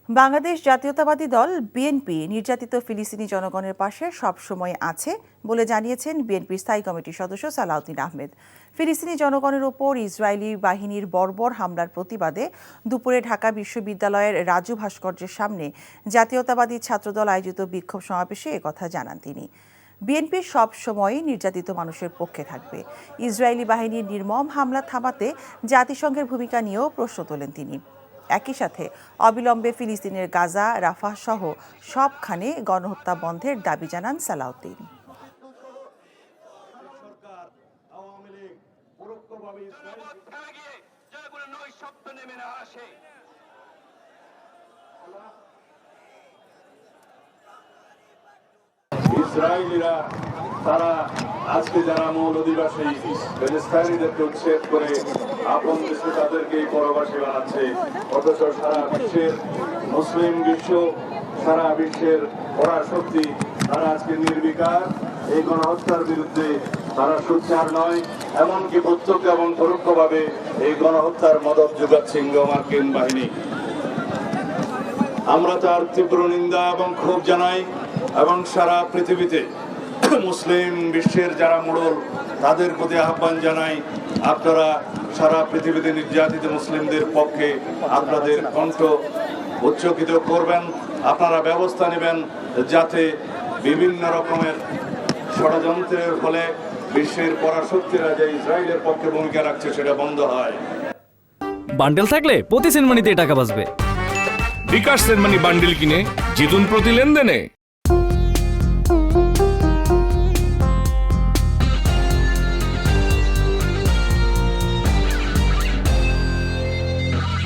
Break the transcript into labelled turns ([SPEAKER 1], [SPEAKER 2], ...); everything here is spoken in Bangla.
[SPEAKER 1] বাংলাদেশ জাতীয়তাবাদী দল বিএনপি নির্যাতিত ফিলিস্তিনি জনগণের পাশে সবসময় আছে বলে জানিয়েছেন বিএনপির স্থায়ী কমিটির সদস্য সালাউদ্দিন আহমেদ। ফিলিস্তিনি জনগণের ওপর ইসরায়েলি বাহিনীর বর্বর হামলার প্রতিবাদে দুপুরে ঢাকা বিশ্ববিদ্যালয়ের রাজু ভাস্কর্যের সামনে জাতীয়তাবাদী ছাত্রদল আয়োজিত বিক্ষোভ সমাবেশে একথা জানান তিনি। বিএনপি সব সময়ই নির্যাতিত মানুষের পক্ষে থাকবে। ইসরায়েলি বাহিনীর নির্মম হামলা থামাতে জাতিসংঘের ভূমিকা নিয়েও প্রশ্ন তোলেন তিনি। একই সাথে অবিলম্বে ফিলিস্তিনের গাজা, রাফাহ সহ সবখানে গণহত্যা বন্ধের দাবি জানান সালাউদ্দিন।
[SPEAKER 2] ইসরায়েলিরা তারা আজকে যারা মূল অধিবাসী ফিলিস্তিনিদেরকে উচ্ছেদ করে আপন দেশে তাদেরকে পরবাসী বানাচ্ছে, অথচ সারা বিশ্বের মুসলিম বিশ্ব, সারা বিশ্বের পরাশক্তি তারা আজকে নির্বিকার এই গণহত্যার বিরুদ্ধে তারা সোচ্চার নয়। এমনকি প্রত্যক্ষ এবং পরোক্ষভাবে এই গণহত্যার মদত যোগাচ্ছে মার্কিন বাহিনী। আমরা তার তীব্র নিন্দা এবং ক্ষোভ জানাই এবং সারা পৃথিবীতে মুসলিম বিশ্বের যারা মোড়ল তাদের প্রতি আহ্বান জানাই, আপনারা সারা পৃথিবীতে নির্যাতিত মুসলিমদের পক্ষে আপনাদের কণ্ঠ উচ্চকিত করবেন। আপনারা ব্যবস্থা নেবেন যাতে বিভিন্ন রকমের ষড়যন্ত্রের ফলে বিশ্বের পরাশক্তিরা যে ইসরায়েলের পক্ষে ভূমিকা রাখছে সেটা বন্ধ হয়।
[SPEAKER 3] বান্ডেল থাকলে প্রতি সেনমানিতে টাকা বাঁচবে।
[SPEAKER 4] বিকাশ সেনমানি বান্ডেল কিনে জিতুন প্রতি লেনদেনে।